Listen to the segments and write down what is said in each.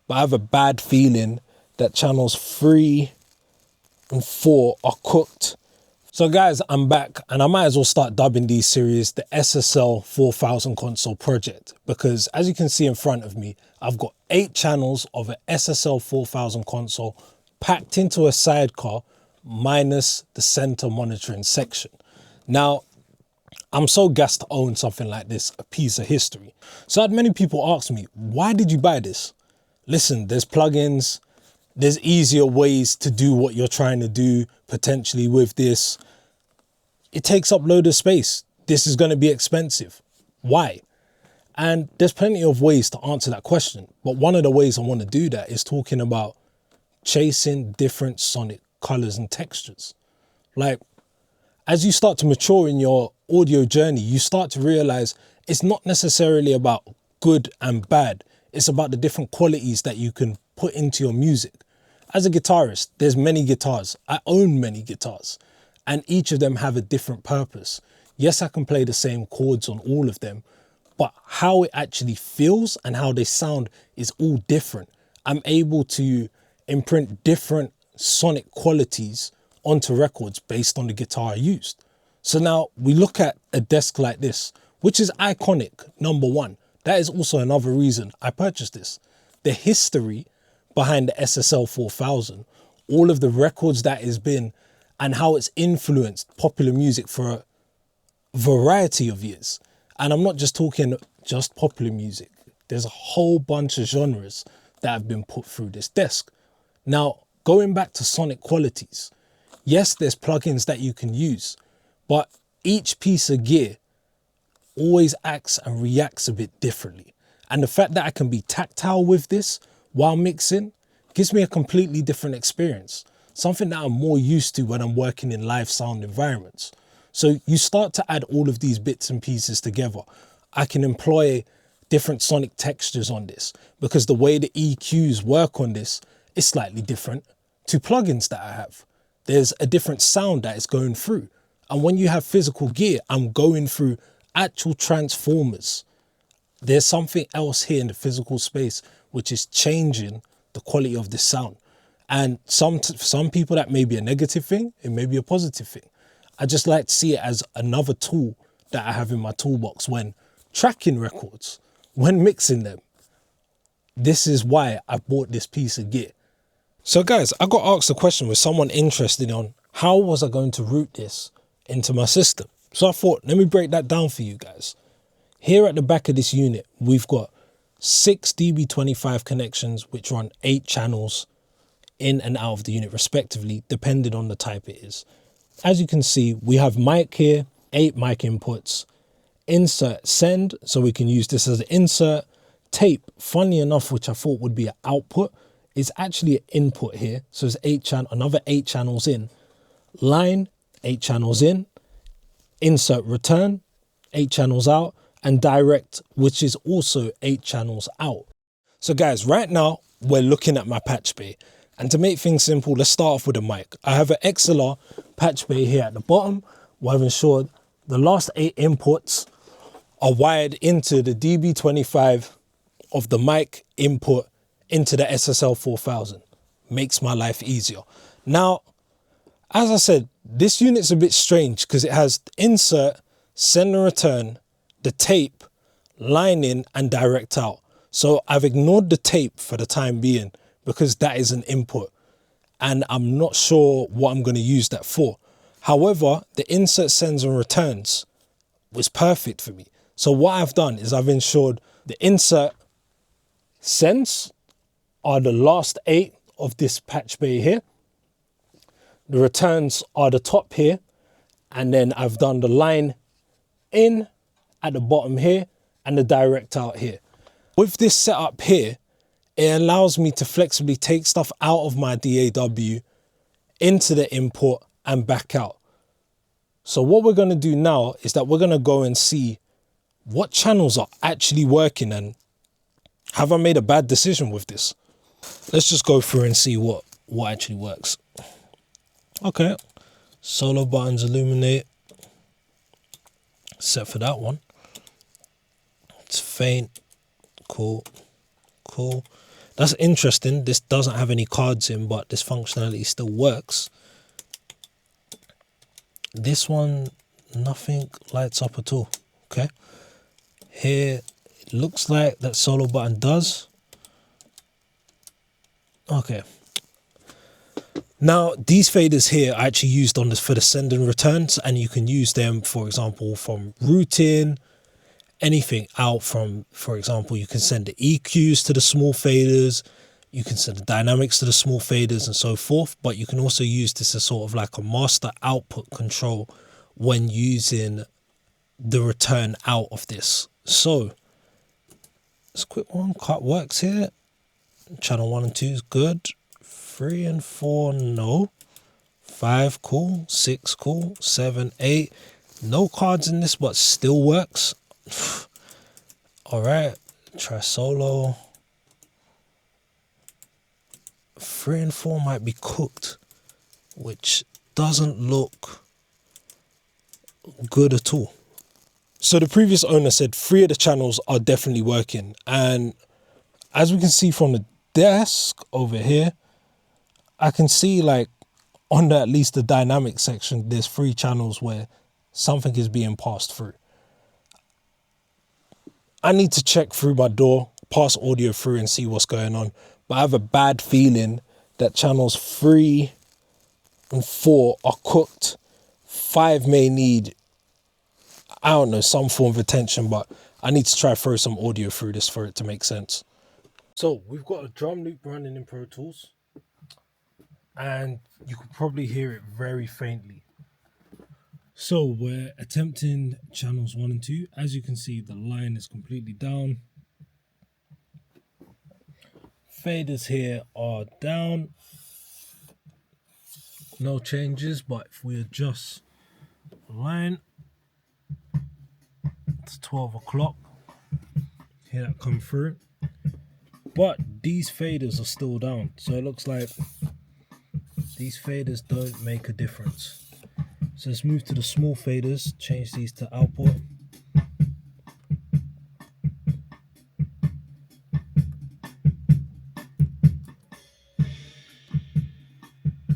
but I have a bad feeling that channels 3 and 4 are cooked. So guys, I'm back, and I might as well start dubbing these series the SSL 4000 console project, because as you can see in front of me, I've got 8 channels of an SSL 4000 console packed into a sidecar minus the center monitoring section. Now, I'm so gassed to own something like this, a piece of history. So I had many people ask me, why did you buy this? Listen, there's plugins, there's easier ways to do what you're trying to do potentially with this. It takes up load of space. This is going to be expensive. Why? And there's plenty of ways to answer that question. But one of the ways I want to do that is talking about chasing different sonic colors and textures. Like, as you start to mature in your audio journey, you start to realize it's not necessarily about good and bad. It's about the different qualities that you can put into your music. As a guitarist, there's many guitars. I own many guitars, and each of them have a different purpose. Yes, I can play the same chords on all of them, but how it actually feels and how they sound is all different. I'm able to imprint different sonic qualities onto records based on the guitar I used. So now we look at a desk like this, which is iconic, number one. That is also another reason I purchased this. The history behind the SSL 4000, all of the records that it's been, and how it's influenced popular music for a variety of years. And I'm not just talking just popular music. There's a whole bunch of genres that have been put through this desk. Now, going back to sonic qualities, yes, there's plugins that you can use, but each piece of gear always acts and reacts a bit differently. And the fact that I can be tactile with this while mixing gives me a completely different experience. Something that I'm more used to when I'm working in live sound environments. So you start to add all of these bits and pieces together. I can employ different sonic textures on this because the way the EQs work on this is slightly different to plugins that I have. There's a different sound that is going through. And when you have physical gear, I'm going through actual transformers. There's something else here in the physical space which is changing the quality of the sound. And some people that may be a negative thing, it may be a positive thing. I just like to see it as another tool that I have in my toolbox when tracking records, when mixing them. This is why I bought this piece of gear. So guys, I got asked a question with someone interested on how was I going to route this into my system. So I thought, let me break that down for you guys. Here at the back of this unit, we've got 6 DB25 connections, which run 8 channels in and out of the unit respectively, depending on the type it is. As you can see, we have mic here, 8 mic inputs, insert send, so we can use this as an insert, tape, funny enough, which I thought would be an output, is actually an input here. So it's another 8 channels in, line, 8 channels in, insert return, 8 channels out, and direct, which is also 8 channels out. So guys, right now we're looking at my patch bay. And to make things simple, let's start off with a mic. I have an XLR patch bay here at the bottom, where I've ensured the last 8 inputs are wired into the DB25 of the mic input into the SSL 4000. Makes my life easier. Now, as I said, this unit's a bit strange because it has insert, send and return, the tape, line in and direct out. So I've ignored the tape for the time being because that is an input and I'm not sure what I'm going to use that for. However, the insert, sends and returns was perfect for me. So what I've done is I've ensured the insert sends are the last 8 of this patch bay here. The returns are the top here. And then I've done the line in at the bottom here and the direct out here. With this setup here, it allows me to flexibly take stuff out of my DAW into the input and back out. So what we're going to do now is that we're going to go and see what channels are actually working and have I made a bad decision with this. Let's just go through and see what actually works. Okay, solo buttons illuminate, set for that one. It's faint, cool. That's interesting. This doesn't have any cards in, but this functionality still works. This one, nothing lights up at all. Okay. Here, it looks like that solo button does. Okay. Now, these faders here are actually used on this for the send and returns, and you can use them, for example, from routing, anything out from, for example, you can send the EQs to the small faders, you can send the dynamics to the small faders and so forth, but you can also use this as sort of like a master output control when using the return out of this. So, this quick one, cut works here. Channel 1 and 2 is good. 3 and 4, no. 5, cool. 6, cool. 7, 8. No cards in this, but still works. Alright, try solo. 3 and 4 might be cooked, which doesn't look good at all. So the previous owner said 3 of the channels are definitely working, and as we can see from the desk over here, I can see like on at least the dynamic section, there's 3 channels where something is being passed through. I need to check through my door, pass audio through and see what's going on. But I have a bad feeling that channels 3 and 4 are cooked. 5 may need, I don't know, some form of attention, but I need to try throw some audio through this for it to make sense. So we've got a drum loop running in Pro Tools, and you can probably hear it very faintly. So we're attempting channels 1 and 2. As you can see, the line is completely down. Faders here are down. No changes, but if we adjust the line, it's 12 o'clock. Hear that come through. But these faders are still down. So it looks like these faders don't make a difference. So let's move to the small faders, change these to output.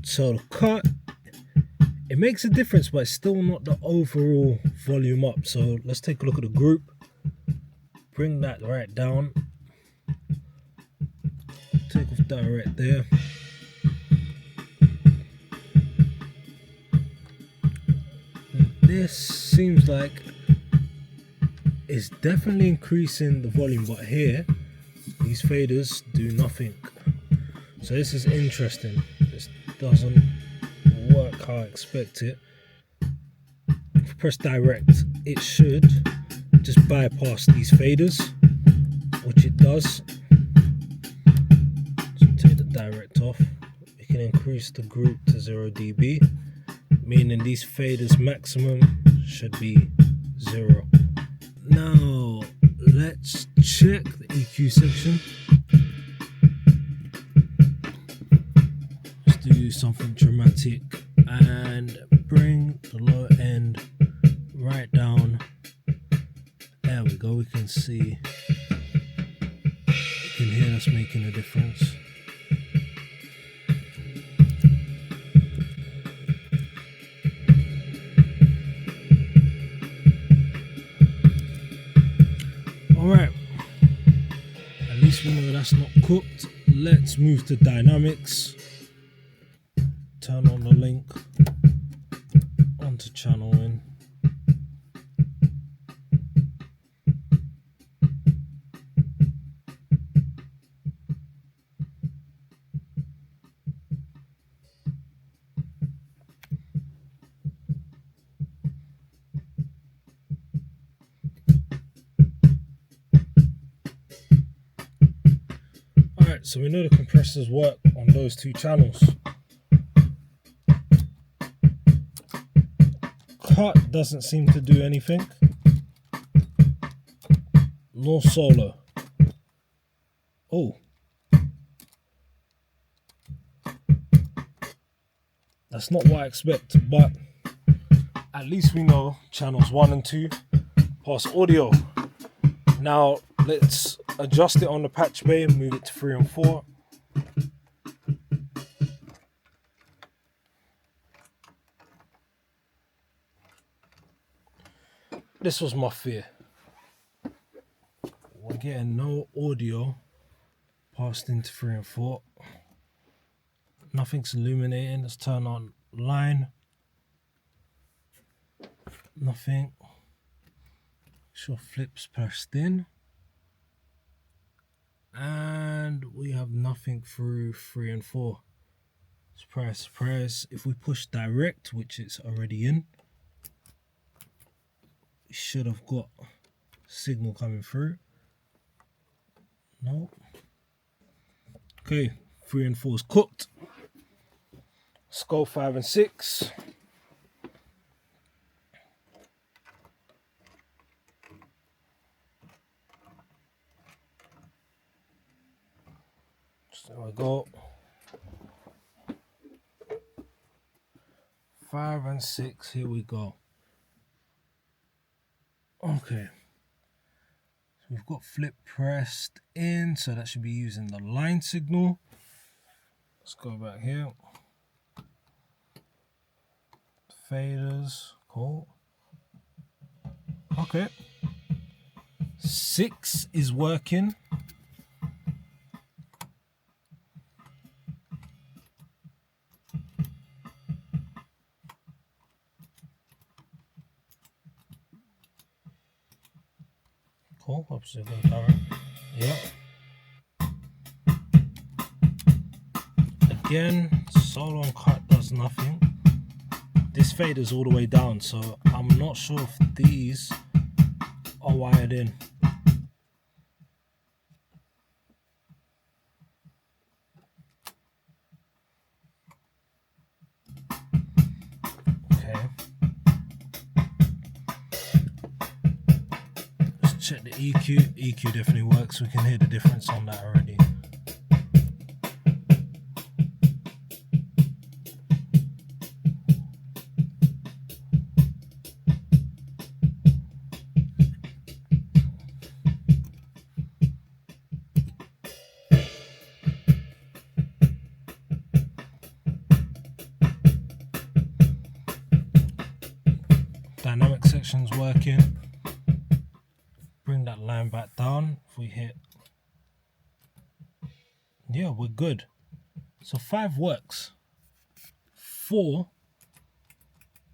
So the cut, it makes a difference, but it's still not the overall volume up. So let's take a look at the group. Bring that right down. Take off that right there. This seems like it's definitely increasing the volume, but here these faders do nothing. So this is interesting. This doesn't work how I expect it. If I press direct, it should just bypass these faders, which it does. So take the direct off. We can increase the group to 0 dB. Meaning these faders maximum should be 0. Now let's check the EQ section. Let's do something dramatic and bring the low end right down. There we go, we can see, you can hear us making a difference. Alright, at least we know that's not cooked. Let's move to dynamics. Turn on the link onto channel in. Alright, so we know the compressors work on those 2 channels. Cut doesn't seem to do anything. Nor solo. Oh. That's not what I expect, but at least we know channels 1 and 2 pass audio. Now let's adjust it on the patch bay and move it to 3 and 4. This was my fear. We're getting no audio passed into 3 and 4. Nothing's illuminating. Let's turn on line. Nothing. Sure, flips pressed in. And we have nothing through 3 and 4. Surprise, surprise. If we push direct, which it's already in, we should have got signal coming through. No. Okay, 3 and 4 is cooked. Let's go 5 and 6. So there we go. 5 and 6, here we go. Okay. So we've got flip pressed in, so that should be using the line signal. Let's go back here. Faders, cool. Okay. 6 is working. Cool, opposite current. Yep. Again, solo and cut does nothing. This fader's all the way down, so I'm not sure if these are wired in. Okay. Let's check the EQ. EQ definitely works. We can hear the difference on that already. Dynamic section's working. Bring that line back down. If we hit, yeah, we're good. So 5 works. 4,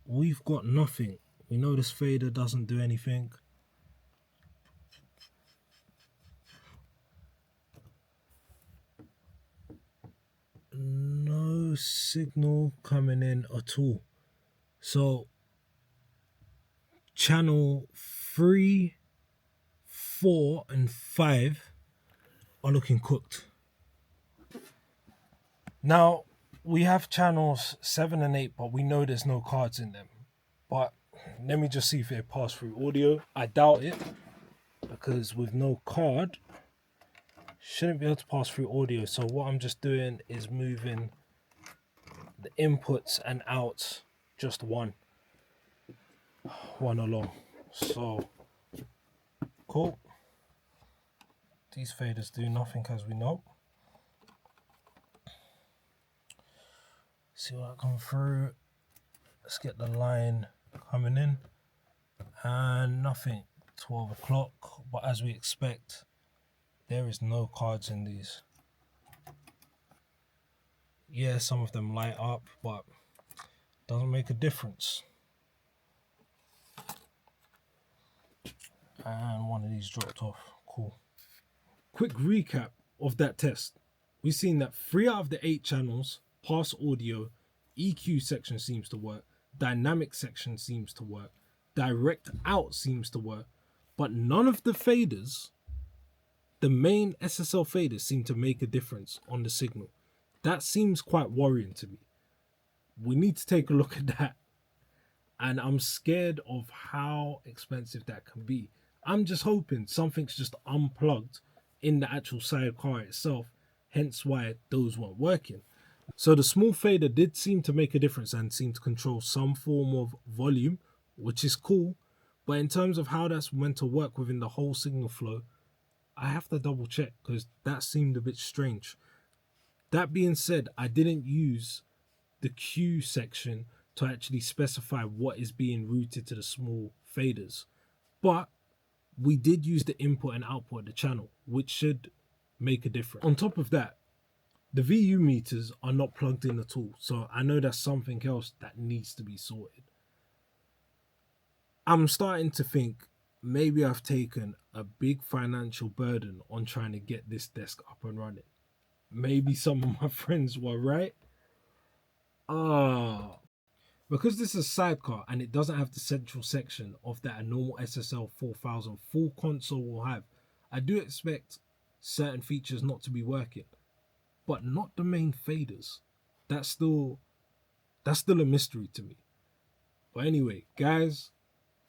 we've got nothing. We know this fader doesn't do anything. No signal coming in at all. So channel 3, 4 and 5 are looking cooked. Now we have channels 7 and 8, but we know there's no cards in them. But let me just see if it passed through audio. I doubt it, because with no card, shouldn't be able to pass through audio. So what I'm just doing is moving the inputs and outs just one along. So cool. These faders do nothing, as we know. See what come through. Let's get the line coming in, and nothing. 12 o'clock, but as we expect, there is no cards in these. Yeah, some of them light up, but doesn't make a difference. And one of these dropped off. Cool. Quick recap of that test. We've seen that 3 out of the 8 channels pass audio. EQ section seems to work. Dynamic section seems to work. Direct out seems to work. But none of the faders, the main SSL faders, seem to make a difference on the signal. That seems quite worrying to me. We need to take a look at that. And I'm scared of how expensive that can be. I'm just hoping something's just unplugged in the actual sidecar itself, hence why those weren't working. So the small fader did seem to make a difference and seem to control some form of volume, which is cool. But in terms of how that's meant to work within the whole signal flow, I have to double check because that seemed a bit strange. That being said, I didn't use the Q section to actually specify what is being routed to the small faders. But we did use the input and output of the channel, which should make a difference. On top of that, the VU meters are not plugged in at all. So I know that's something else that needs to be sorted. I'm starting to think maybe I've taken a big financial burden on trying to get this desk up and running. Maybe some of my friends were right. Because this is a sidecar and it doesn't have the central section of that a normal SSL 4000 full console will have, I do expect certain features not to be working, but not the main faders. That's still a mystery to me. But anyway, guys,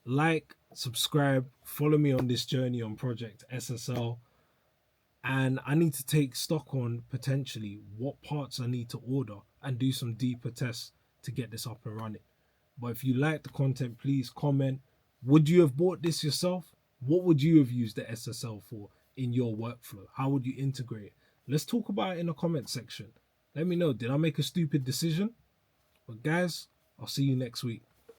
like, subscribe, follow me on this journey on Project SSL. And I need to take stock on potentially what parts I need to order and do some deeper tests to get this up and running. But if you like the content, please comment. Would you have bought this yourself? What would you have used the SSL for in your workflow? How would you integrate it? Let's talk about it in the comment section. Let me know, did I make a stupid decision? But guys, I'll see you next week.